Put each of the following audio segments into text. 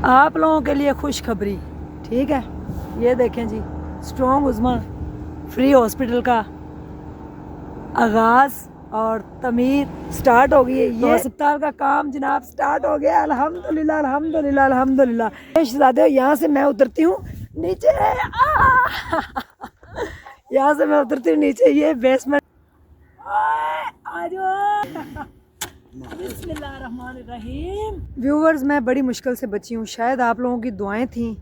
आप लोगों के लिए खुशखबरी, ठीक है। ये देखें जी, स्ट्रॉन्ग उज़्मा फ्री हॉस्पिटल का आगाज़ और तमीर स्टार्ट हो गई है। ये अस्पताल का काम जनाब स्टार्ट हो गया। अल्हम्दुलिल्लाह अल्हम्दुलिल्लाह अल्हम्दुलिल्लाह। शहजादे यहाँ से मैं उतरती हूँ नीचे, यहाँ से मैं उतरती हूँ नीचे, ये बेसमेंट। बिस्मिल्लाहिर्रहमानिर्रहीम। व्यूवर्स, मैं बड़ी मुश्किल से बची हूँ, शायद आप लोगों की दुआएं थी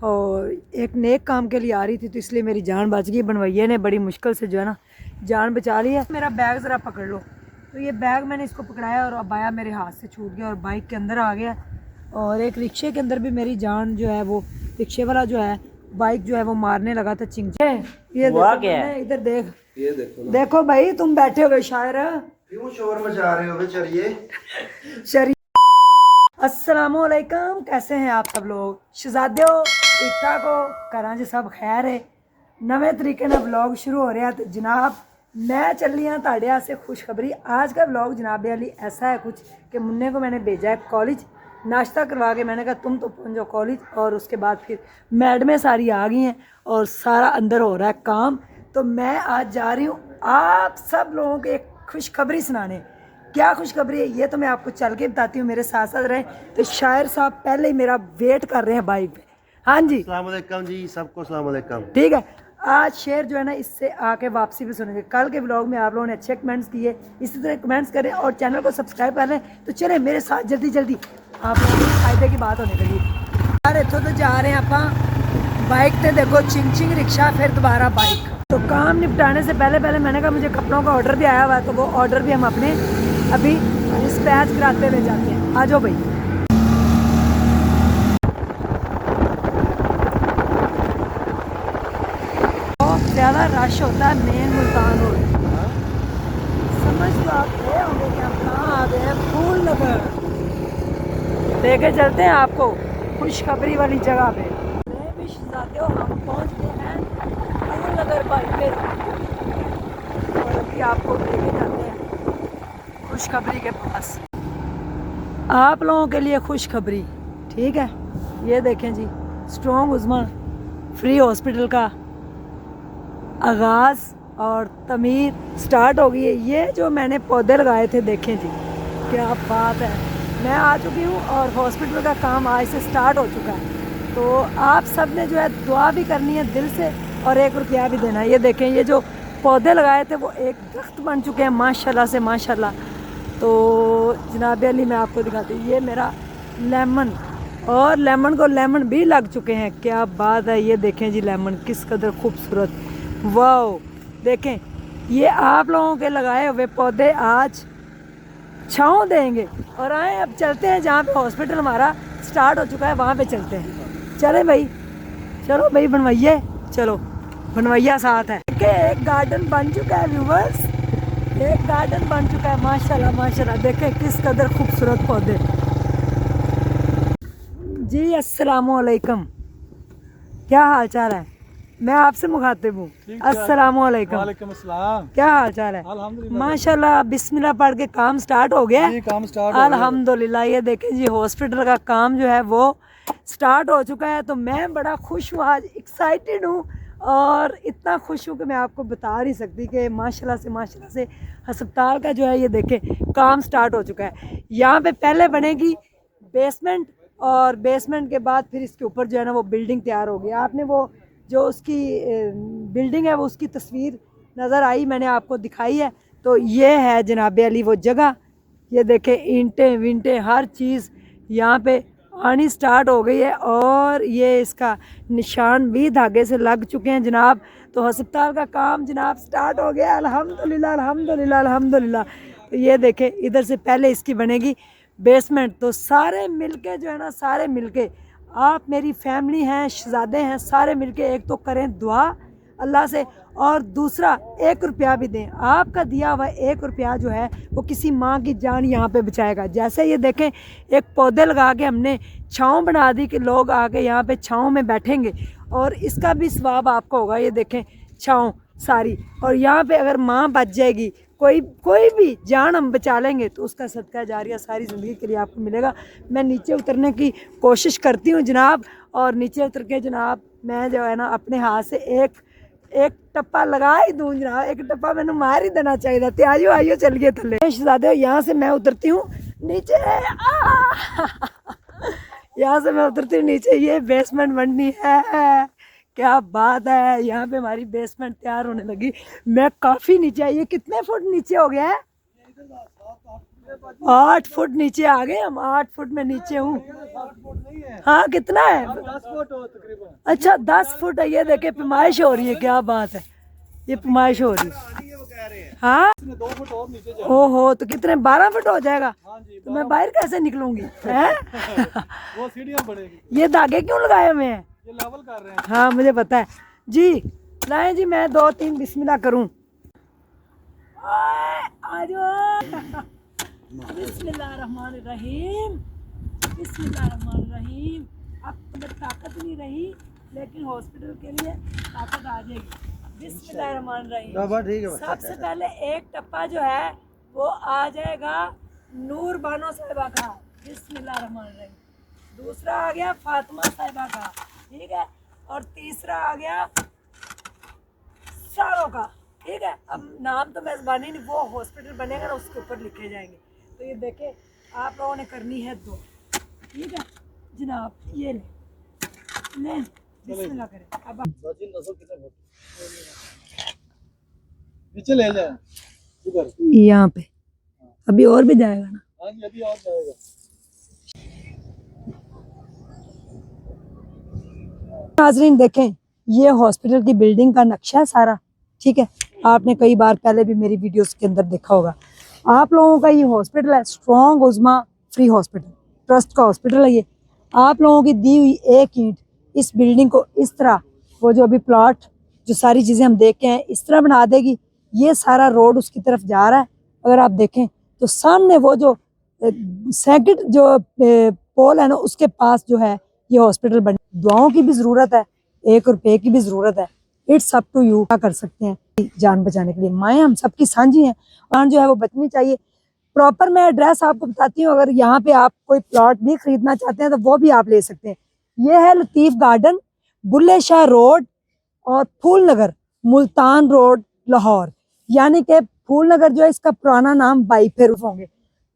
और एक नेक काम के लिए आ रही थी तो इसलिए मेरी जान बच गई। बनवैया ने बड़ी मुश्किल से जो है ना जान बचा ली है। मेरा बैग ज़रा पकड़ लो। तो ये बैग मैंने इसको पकड़ाया और अबाया मेरे हाथ से छूट गया और बाइक के अंदर आ गया। और एक रिक्शे के अंदर भी मेरी जान जो है, वो रिक्शे वाला जो है बाइक जो है वो मारने लगा था चिंचे। ये इधर देख, ये देखो भाई, तुम बैठे हुए शायर क्यों शोर मचा रहे हो? शरी अस्सलामुअलैकुम, कैसे हैं आप सब लोग? शहजादे हो, ठीक ठाक हो? कराची सब खैर है। नवे तरीके ना व्लॉग शुरू हो रहा है। तो जनाब मैं चल रही हाँ ताड़े से खुशखबरी। आज का व्लॉग जनाब अली ऐसा है कुछ कि मुन्ने को मैंने भेजा है कॉलेज, नाश्ता करवा के मैंने कहा तुम तो पहुँच जाओ कॉलेज। और उसके बाद फिर मैडमें सारी आ गई हैं और सारा अंदर हो रहा है काम। तो मैं आज जा रही हूँ आप सब लोगों को एक खुशखबरी सुनाने। क्या खुशखबरी है ये तो मैं आपको चल के बताती हूँ, मेरे साथ साथ रहे। तो शायर साहब पहले ही मेरा वेट कर रहे हैं बाइक पे। हाँ जी, अस्सलाम वालेकुम जी, सबको अस्सलाम वालेकुम। ठीक है। आज शेर जो है ना इससे आके वापसी भी सुनेंगे। कल के ब्लॉग में आप लोगों ने अच्छे कमेंट्स किए, इसी तरह कमेंट्स करें और चैनल को सब्सक्राइब कर लें। तो चले मेरे साथ जल्दी जल्दी, आप लोगों को फायदे की बात होने लगी। यार इतों तो जा रहे हैं आप बाइक पे, देखो चिंग चिंग रिक्शा, फिर दोबारा बाइक। तो काम निपटाने से पहले मैंने कहा मुझे कपड़ों का ऑर्डर भी आया हुआ है, तो वो ऑर्डर भी हम अपने अभी डिस्पैच कराते हुए जाते हैं। आ जाओ भाई। बहुत ज़्यादा रश होता है मेन मुल्तान रोड। समझ तो आप गए होंगे कि हम कहाँ आ गए हैं, फूल नगर। लेके चलते हैं आपको खुशखबरी वाली जगह पे। भी शहजादे हो, हम पहुँच गए हैं फूल नगर बाईपास और अभी आपको लेके जाते हैं खुशखबरी के पास। आप लोगों के लिए खुशखबरी, ठीक है। ये देखें जी, स्ट्रॉन्ग उज़्मा फ्री हॉस्पिटल का आगाज़ और तमीर स्टार्ट हो गई है। ये जो मैंने पौधे लगाए थे, देखें जी क्या बात है। मैं आ चुकी हूँ और हॉस्पिटल का काम आज से स्टार्ट हो चुका है। तो आप सब ने जो है दुआ भी करनी है दिल से और 1 रुपया भी देना है। ये देखें, ये जो पौधे लगाए थे वो एक दरख्त बन चुके हैं माशाल्लाह से माशाल्लाह। तो जनाब अली मैं आपको दिखाती हूँ, ये मेरा लेमन, और लेमन को लेमन भी लग चुके हैं। क्या बात है। ये देखें जी लेमन किस कदर खूबसूरत, वाह। देखें ये आप लोगों के लगाए हुए पौधे आज छाँव देंगे। और आए अब चलते हैं जहाँ पे हॉस्पिटल हमारा स्टार्ट हो चुका है, वहाँ पे चलते हैं। चले भाई, चलो भाई बनवैया, चलो बनवैया साथ है। एक गार्डन बन चुका है व्यूवर्स, एक गार्डन बन चुका है माशाल्लाह माशाल्लाह। देखें किस कदर खूबसूरत पौधे जी। अस्सलामुअलैकुम, क्या हाल चाल है? मैं आपसे मुखातिब हूँ। अस्सलामुअलैकुम। वालेकुम अस्सलाम। क्या हाल चाल है? माशाल्लाह बिस्मिल्लाह पढ़ के काम स्टार्ट हो गया। काम स्टार्ट अल्हम्दुलिल्लाह। ये देखें जी हॉस्पिटल का काम जो है वो स्टार्ट हो चुका है। तो मैं बड़ा खुश हूँ, आज एक्साइटेड हूँ और इतना खुश हूँ कि मैं आपको बता नहीं सकती कि माशाल्लाह से अस्पताल का जो है ये देखें काम स्टार्ट हो चुका है। यहाँ पे पहले बनेगी बेसमेंट और बेसमेंट के बाद फिर इसके ऊपर जो है ना वो बिल्डिंग तैयार होगी। आपने वो जो उसकी बिल्डिंग है वो उसकी तस्वीर नज़र आई, मैंने आपको दिखाई है। तो ये है जनाब अली वो जगह। ये देखें ईंटें विंटें हर चीज़ यहाँ पे आनी स्टार्ट हो गई है और ये इसका निशान भी धागे से लग चुके हैं जनाब। तो अस्पताल का काम जनाब स्टार्ट हो गया। अल्हम्दुलिल्लाह अल्हम्दुलिल्लाह अल्हम्दुलिल्लाह। तो ये देखें इधर से पहले इसकी बनेगी बेसमेंट। तो सारे मिलके जो है ना, सारे मिलके, आप मेरी फैमिली हैं, शहजादे हैं, सारे मिलके एक तो करें दुआ अल्लाह से और दूसरा 1 रुपया भी दें। आपका दिया हुआ 1 रुपया जो है वो किसी माँ की जान यहाँ पे बचाएगा। जैसे ये देखें एक पौधे लगा के हमने छाँव बना दी कि लोग आके यहाँ पे छाँव में बैठेंगे और इसका भी सवाब आपको होगा। ये देखें छाँव सारी, और यहाँ पे अगर माँ बच जाएगी कोई कोई भी जान हम बचा लेंगे तो उसका सदका जारिया सारी ज़िंदगी के लिए आपको मिलेगा। मैं नीचे उतरने की कोशिश करती हूँ जनाब, और नीचे उतर के जनाब मैं जो है ना अपने हाथ से एक एक टप्पा लगा ही दूँ जनाब, एक टप्पा मैंने मार ही देना चाहिए था। आइयो आइयो चलिए थले शहजादे, यहाँ से मैं उतरती हूँ नीचे। यहाँ से मैं उतरती हूँ नीचे, ये बेसमेंट बननी है। क्या बात है, यहाँ पे हमारी बेसमेंट तैयार होने लगी। मैं काफी नीचे आई, ये कितने फुट नीचे हो गया है? 8 फुट नीचे आ गए हम, 8 फुट में नीचे हूँ। हाँ कितना है? 10 फुट हो तकरीबन। अच्छा 10 फुट है। ये देखे पैमाइश हो रही है, क्या बात है, ये पैमाइश हो रही है। हाँ 2 फुट और नीचे जा। ओहो, तो कितने 12 फुट हो जाएगा? हाँ जी, तो मैं बाहर कैसे निकलूंगी हैं? वो सीढ़ियाँ बढ़ेगी। ये धागे क्यों लगाए हुए हैं? ये लेवल कर रहे हैं। हाँ मुझे पता है जी। लाएं जी, मैं 2-3 बिस्मिल्लाह करूं। बिस्मिल्लाहिर्रहमानिर्रहीम, बिस्मिल्लाहिर्रहमानिर्रहीम। अब तो मेरी ताकत नहीं रही, लेकिन हॉस्पिटल के लिए ताकत आ जाएगी। बिस्मिल्लाहिर्रहमानिर्रहीम। ठीक है। सबसे पहले एक टप्पा जो है वो आ जाएगा नूर बानो साहिबा का, बिस्मिल्लाहिर्रहमानिर्रहीम। दूसरा आ गया फातिमा साहिबा का, ठीक है, और तीसरा आ गया सारों का, ठीक है। अब नाम तो मेजबानी नहीं, वो हॉस्पिटल बनेगा ना उसके ऊपर लिखे जाएंगे। तो ये देखे आप लोगों ने करनी है 2, ठीक है जनाब। ये ले बिस्मिल्लाह करें। अब नीचे ले जाए इधर। यहाँ पे अभी और भी जाएगा ना? हाँ जी, अभी और जाएगा। नाजरीन देखें, ये हॉस्पिटल की बिल्डिंग का नक्शा है सारा, ठीक है। आपने कई बार पहले भी मेरी वीडियोस के अंदर देखा होगा। आप लोगों का ये हॉस्पिटल है स्ट्रॉन्ग उज़्मा फ्री हॉस्पिटल ट्रस्ट का हॉस्पिटल है ये। आप लोगों की दी हुई एक ईंट इस बिल्डिंग को इस तरह, वो जो अभी प्लॉट जो सारी चीज़ें हम देख के हैं इस तरह बना देगी। ये सारा रोड उसकी तरफ जा रहा है। अगर आप देखें तो सामने वो जो सेकंड जो पोल है ना, उसके पास जो है ये हॉस्पिटल बन। दुआओं की भी ज़रूरत है, 1 रुपए की भी ज़रूरत है। इट्स अप टू यू, क्या कर सकते हैं जान बचाने के लिए। माएँ हम सबकी साझी हैं, जान जो है वो बचनी चाहिए। प्रॉपर मैं एड्रेस आपको बताती हूँ, अगर यहाँ पे आप कोई प्लॉट भी खरीदना चाहते हैं तो वो भी आप ले सकते हैं। ये है लतीफ़ गार्डन, बुल्ले शाह रोड और फूल नगर, मुल्तान रोड, लाहौर। यानी कि फूल नगर जो है इसका पुराना नाम बाई फेरूफ होंगे।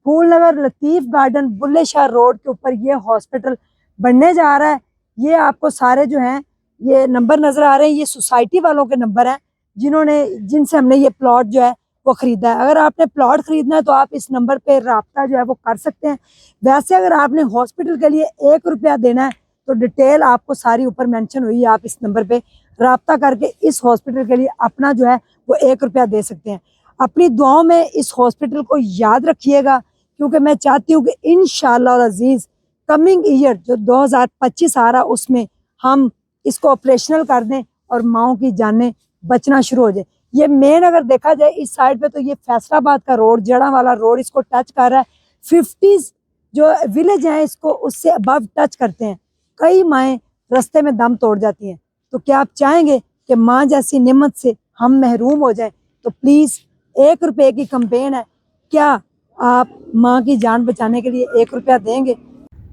फूल नगर, लतीफ़ गार्डन, बुल्ले शाह रोड के ऊपर ये हॉस्पिटल बनने जा रहा है। ये आपको सारे जो हैं ये नंबर नजर आ रहे हैं, ये सोसाइटी वालों के नंबर हैं जिनसे हमने ये प्लॉट जो है वो खरीदा है। अगर आपने प्लॉट खरीदना है तो आप इस नंबर पे राब्ता जो है वो कर सकते हैं। वैसे अगर आपने हॉस्पिटल के लिए 1 रुपया देना है तो डिटेल आपको सारी ऊपर मेंशन हुई है, आप इस नंबर पे राब्ता करके इस हॉस्पिटल के लिए अपना जो है वो 1 रुपया दे सकते हैं। अपनी दुआओं में इस हॉस्पिटल को याद रखिएगा, क्योंकि मैं चाहती हूँ कि इंशाअल्लाह अजीज़ कमिंग ईयर जो 2025 आ रहा उसमें हम इसको ऑपरेशनल कर दें और माओं की जानें बचना शुरू हो जाए। ये मेन अगर देखा जाए इस साइड पे तो ये फैसलाबाद का रोड, जड़ा वाला रोड इसको टच कर रहा है। 50 जो विलेज हैं इसको उससे अबव टच करते हैं। कई माएँ रास्ते में दम तोड़ जाती हैं। तो क्या आप चाहेंगे कि माँ जैसी नेमत से हम महरूम हो जाएं? तो प्लीज़ 1 रुपये की कैंपेन है, क्या आप माँ की जान बचाने के लिए 1 रुपया देंगे?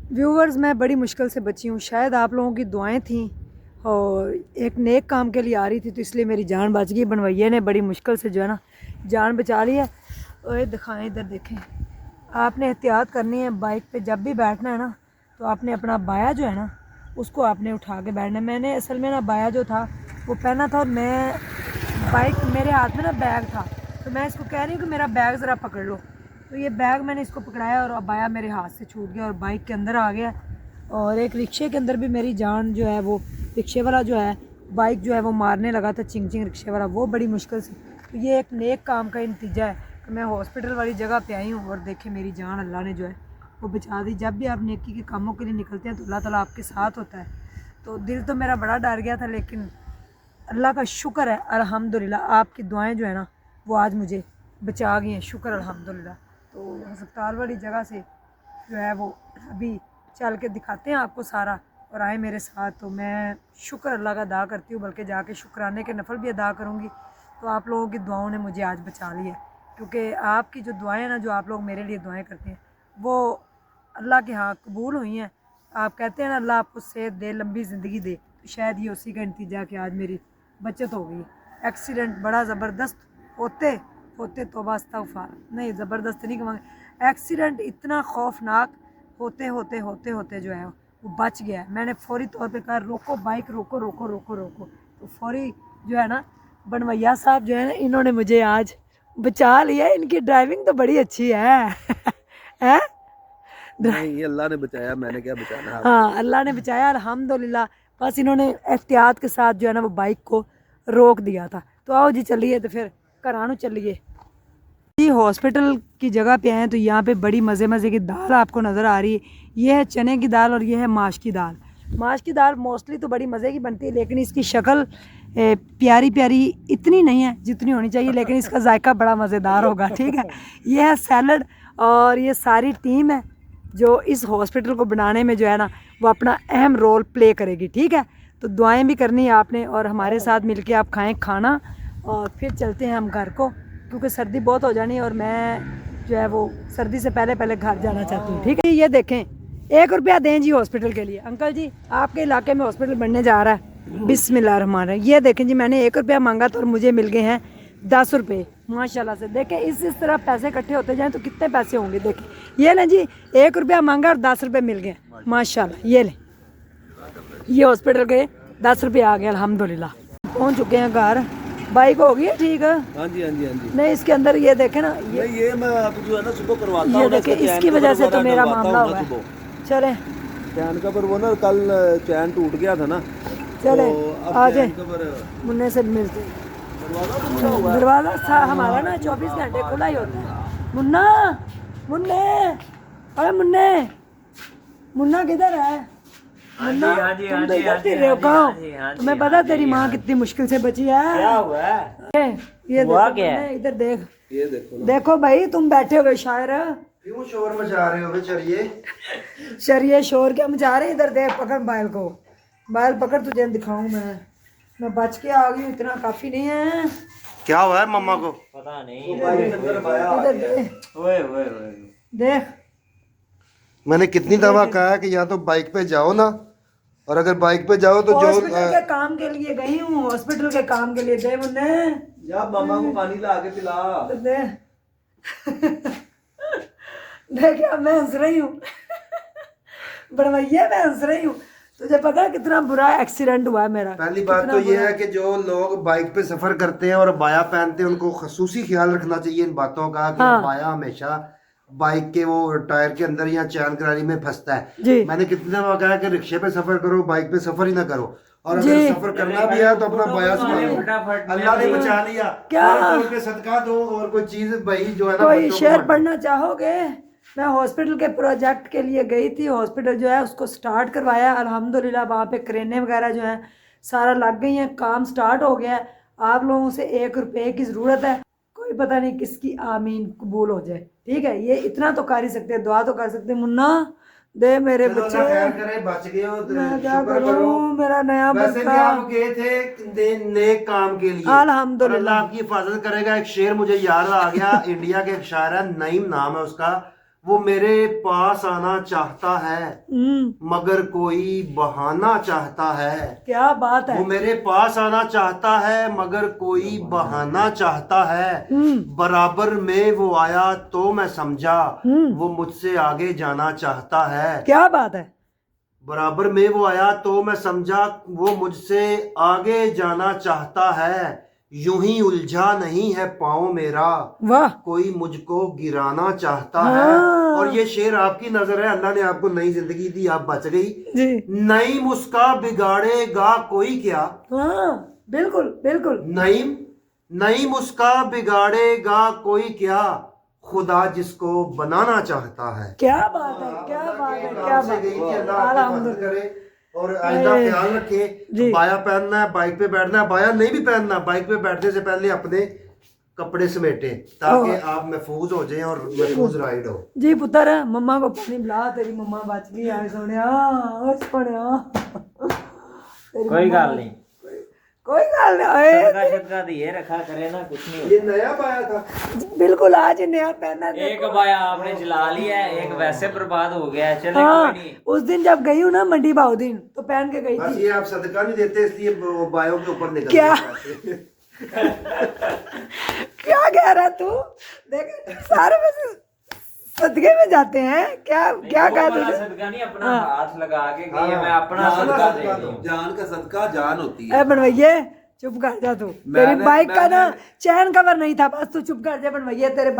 व्यूवर्स, मैं बड़ी मुश्किल से बची हूँ, शायद आप लोगों की दुआएं थीं और एक नेक काम के लिए आ रही थी तो इसलिए मेरी जान बच गई। बनवैया ने बड़ी मुश्किल से जो है ना जान बचा ली है। और दिखाएं, इधर देखें, आपने एहतियात करनी है। बाइक पे जब भी बैठना है ना तो आपने अपना बाया जो है ना उसको आपने उठा के बैठना है। मैंने असल में ना बाया जो था वो पहना था और मैं बाइक मेरे हाथ में ना बैग था, तो मैं इसको कह रही हूँ कि मेरा बैग ज़रा पकड़ लो। तो ये बैग मैंने इसको पकड़ाया और बाया मेरे हाथ से छूट गया और बाइक के अंदर आ गया। और एक रिक्शे के अंदर भी मेरी जान जो है वो, रिक्शे वाला जो है बाइक जो है वो मारने लगा था, चिंग चिंग रिक्शे वाला, वो बड़ी मुश्किल से। तो ये एक नेक काम का नतीजा है कि मैं हॉस्पिटल वाली जगह पे आई हूँ और देखे मेरी जान अल्लाह ने जो है वो बचा दी। जब भी आप नेकी के कामों के लिए निकलते हैं तो अल्लाह ताला आपके साथ होता है। तो दिल तो मेरा बड़ा डर गया था, लेकिन अल्लाह का शुक्र है अल्हम्दुलिल्लाह, आपकी दुआएं जो है ना वो आज मुझे बचा गई हैं, शुक्र अल्हम्दुलिल्लाह। तो अस्पताल वाली जगह से जो है वो अभी चल के दिखाते हैं आपको सारा, और आए मेरे साथ। तो मैं शुक्र अल्लाह का अदा करती हूँ, बल्कि जाके शुक्राने के नफल भी अदा करूँगी। तो आप लोगों की दुआओं ने मुझे आज बचा लिया। क्योंकि आपकी जो दुआएं हैं ना, जो आप लोग मेरे लिए दुआएं करते हैं, वो अल्लाह के यहाँ कबूल हुई हैं। आप कहते हैं ना अल्लाह आपको सेहत दे, लंबी ज़िंदगी दे, तो शायद ये उसी का नतीजा कि आज मेरी बचत हो गई। एक्सीडेंट बड़ा ज़बरदस्त होते होते तौबा इस्तग़फ़ार, नहीं ज़बरदस्त नहीं कहूँगा, एक्सीडेंट इतना खौफनाक होते होते होते होते जो है वो बच गया है। मैंने फौरी तौर पे कहा रोको बाइक, रोको रोको रोको रोको, तो फौरी जो है ना बनवैया साहब जो है ना, इन्होंने मुझे आज बचा लिया। इनकी ड्राइविंग तो बड़ी अच्छी है हैं? नहीं, अल्लाह ने बचाया, मैंने क्या बचाना है। हाँ, अल्लाह ने बचाया अल्हम्दुलिल्लाह। बस इन्होंने एहतियात के साथ जो है ना वो बाइक को रोक दिया था। तो आओ जी चलिए, तो फिर घरानू चलिए जी। हॉस्पिटल की जगह पे आए तो यहाँ पे बड़ी मज़े मज़े की दाल आपको नज़र आ रही है। ये है चने की दाल और ये है माश की दाल। माश की दाल मोस्टली तो बड़ी मज़े की बनती है, लेकिन इसकी शक्ल प्यारी प्यारी इतनी नहीं है जितनी होनी चाहिए, लेकिन इसका जायका बड़ा मज़ेदार होगा। ठीक है, ये है सैलड और ये सारी टीम है जो इस हॉस्पिटल को बनाने में जो है ना वो अपना अहम रोल प्ले करेगी। ठीक है, तो दुआएं भी करनी है आपने और हमारे साथ मिलके आप खाएं खाना, और फिर चलते हैं हम घर को, क्योंकि सर्दी बहुत हो जानी है और मैं जो है वो सर्दी से पहले पहले घर जाना चाहती हूँ। ठीक है, ये देखें 1 रुपया दें जी हॉस्पिटल के लिए। अंकल जी आपके इलाके में हॉस्पिटल बनने जा रहा है, बिस्मिल्लाहिर्रहमानिर्रहीम। ये देखें जी, मैंने 1 रुपया मांगा था और मुझे मिल गए हैं 10 रुपये माशाल्लाह से। देखें इस तरह पैसे इकट्ठे होते जाएं तो कितने पैसे होंगे। देखें ये लें जी, 1 रुपया मांगा और 10 रुपये मिल गए माशाल्लाह। ये लें, ये हॉस्पिटल के 10 रुपये आ गए अल्हम्दुलिल्लाह। पहुँच चुके हैं घर, बाइक हो गई है ठीक है। हाँ जी, हाँ जी, हाँ जी। नहीं इसके अंदर ये देखें ना, ये मैं आप जो है ना सुबह करवाता हूँ। ये देखें इसकी वजह से तो मेरा मामला हुआ है। चले चैन कवर वो ना कल चैन टूट गया था ना, चले तो आ जाए कवर मुन्ने से मिलते हैं। दरवाज़ा था हमारा ना 24 घंटे खुला ही होता है। मुन्ना, मुन्ने, अरे मुन्ने, मुन्ना किधर है? मुन्ना तुम तो इधर फिर रहे हो कहाँ? तुम्हें पता तेरी माँ कितनी मुश्किल से बची है? क्या हुआ है? ये देखो मुन्ने, इधर देख, ये देखो ना। देखो भाई तुम बैठे हुए शायर, क्यों शोर मचा रहे हो बेचारिए? शरिये शोर क्या मचा रहे? इधर देख, पकड़ बाइल को, बाइल पकड़, तुझे दिखाऊं मैं बच के आ गई हूँ, इतना काफी नहीं है। क्या हुआ है मम्मा को? पता नहीं। इधर देख, ओए ओए ओए देख मैंने कितनी दफा कहा है कि या तो बाइक पे जाओ ना, और अगर बाइक पे जाओ तो जो हॉस्पिटल के काम के लिए गई हूँ, हॉस्पिटल के काम के लिए। दे मुन्ने, या मम्मा को पानी ला के पिला। दे देख यार मैं हंस रही हूँ बनवैया, मैं हंस रही हूँ। तुझे पता है कितना बुरा एक्सीडेंट हुआ है मेरा? पहली बात तो ये है कि जो लोग बाइक पे सफर करते हैं और अबाया पहनते हैं उनको खसूसी ख्याल रखना चाहिए इन बातों का कि हाँ। अबाया हमेशा बाइक के वो टायर के अंदर या चैन करारी में फंसता है। जी। मैंने कितने दफा कहा कि रिक्शे पे सफर करो, बाइक पे सफर ही ना करो, और अगर सफर करना भी है तो अपना बाया संभालो। अल्लाह ने बचा लिया, क्या? फौरन पे सदका दो और कोई चीज भाई जो है ना कोई बच्चों को शेर बांटो। पढ़ना चाहोगे? मैं हॉस्पिटल के प्रोजेक्ट के लिए गई थी, हॉस्पिटल जो है उसको स्टार्ट करवाया अल्हम्दुलिल्लाह। वहाँ पे क्रेनें वगैरह जो हैं सारा लग गई हैं, काम स्टार्ट हो गया है। आप लोगों से 1 रुपये की ज़रूरत है, कोई पता नहीं किसकी आमीन कबूल हो जाए। ठीक है, ये इतना तो कर ही सकते हैं, दुआ तो कर सकते हैं। मुन्ना दे मेरे चलो बच्चे, अल्लाह खैर करे, बच गए हो तो मैं क्या शुक्र करूं, करो। मेरा नया वैसे भी बच्चा। आप गए थे नेक काम के लिए, अल्हम्दुलिल्लाह। और अल्लाह आपकी हिफाजत करेगा। एक शेर मुझे याद आ गया, इंडिया के एक शायर है, नईम नाम है उसका। वो मेरे पास आना चाहता है मगर कोई बहाना चाहता है। क्या बात है? वो मेरे पास आना चाहता है मगर कोई बहाना चाहता है। बराबर में वो आया तो मैं समझा वो मुझसे आगे जाना चाहता है। क्या बात है? बराबर में वो आया तो मैं समझा वो मुझसे आगे जाना चाहता है। यूं ही उलझा नहीं है पाँव मेरा, वाह, कोई मुझको गिराना चाहता हाँ। है। और ये शेर आपकी नजर है, अल्लाह ने आपको नई जिंदगी दी, आप बच गई। जी नईम उसका बिगाड़ेगा कोई क्या? हाँ, बिल्कुल बिल्कुल। नईम उसका बिगाड़ेगा कोई क्या, खुदा जिसको बनाना चाहता है। क्या बात है, क्या बात है, क्या बात है। अल्हम्दुलिल्लाह। और आइंदा ख्याल रखें, बाया पहनना है, बाइक पे बैठना है, बाया नहीं भी पहनना, बाइक पे बैठने से पहले अपने कपड़े समेटे ताकि आप महफूज हो जाएं और महफूज राइड हो। जी पुत्र, मम्मा को पानी पिला, तेरी मम्मा बच गई है। सोनिया, ओ सोनिया, कोई गल नहीं, कोई गल नहीं। सदका दिए रखा करे ना, कुछ नहीं ये नया पाया था। बिल्कुल आज ही नया पहना। एक बाया आपने जला लिया है, एक वैसे बर्बाद हो गया है। चले हाँ, कोई नहीं। उस दिन जब गई हूँ ना मंडी भाउदीन तो पहन के गई बस थी। ये आप सदका नहीं देते इसलिए वो बायों के ऊपर निकल क्या? जाते हैं। क्या कह रहा तू? देख सारे में सदके में जाते हैं। क्या क्या वो कहा वाला तूने? सदका नहीं, अपना हाँ। हाथ लगा के गई हाँ, है, मैं अपना जान सदका का दे सदका रही दो। हूँ। जान का सदका जान होती है। ए बनवैये चुप कर जा तू। तेरी बाइक का ना चैन कवर नहीं था, बस तू चुप कर जा बनवैये। तेरे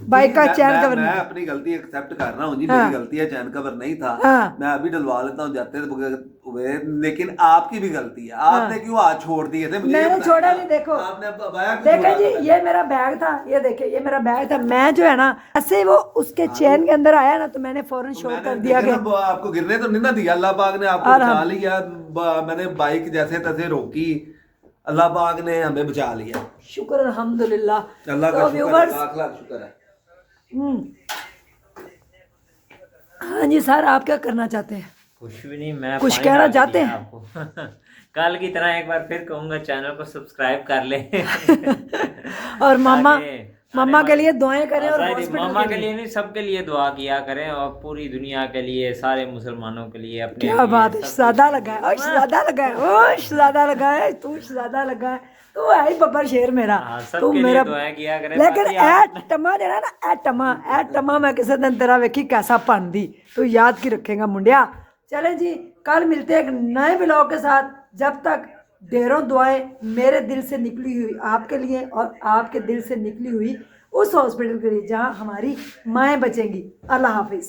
बाइक का चैन कवर मैं नहीं था। अपनी गलती एक्सेप्ट कर रहा हूँ जी, हाँ। मेरी गलती है, चैन कवर नहीं था। हाँ। मैं अभी डलवा लेता हूँ जाते हुए, लेकिन आपकी भी गलती है। आपने क्यों हाथ छोड़ दिए थे? मुझे ये मैंने बताइए। छोड़ा नहीं। देखो आपने अबाया क्यों देखा छोड़ा जी, था? ये मेरा बैग था। ये देखिए ये मेरा बैग था। मैं जो है ना ऐसे वो उसके चैन के अंदर आया ना तो मैंने फौरन शो मैंने कर दिया देखा कि ना, आपको गिरने तो नहीं ना दिया, अल्लाह पाक ने आपको और बचा हम- लिया। मैंने बाइक जैसे तैसे रोकी, अल्लाह पाक ने हमें बचा लिया। शुक्र अल्हम्दुलिल्लाह। अल्लाह तो का शुक्र है, व्यूवर्स, लाख लाख शुक्र है। हाँ जी सर, आप क्या करना चाहते हैं? कुछ भी नहीं, मैं कुछ पानी कहना डाल चाहते दिया हैं? आपको। कल की तरह एक बार फिर कहूंगा, चैनल को सब्सक्राइब कर ले। और मामा ताकि मामा आने के वाले- लिए दुआएं करें और शायद हॉस्पिटल मामा के के लिए। लिए नहीं, सबके लिए दुआ किया करें, और पूरी दुनिया के लिए, सारे मुसलमानों के लिए, अपने क्या लिए, बात है, सब शहजादा कुछ। लगा है। और शहजादा लगा है। ओ शहजादा लगा है, तू शहजादा लगा है। तू है ही बब्बर शेर मेरा। हाँ, तू सबके मेरा लिए दुआएं किया करें। लेकिन बाकी आप- ए टमा देना ना, ए टमा मैं किसी दिन तेरा वेखी कैसा पन दी, तू याद की रखेगा मुंडिया। चले जी, कल मिलते हैं एक नए ब्लॉग के साथ। जब तक ढेरों दुआएं मेरे दिल से निकली हुई आपके लिए और आपके दिल से निकली हुई उस हॉस्पिटल के लिए जहां हमारी माएँ बचेंगी। अल्लाह हाफिज।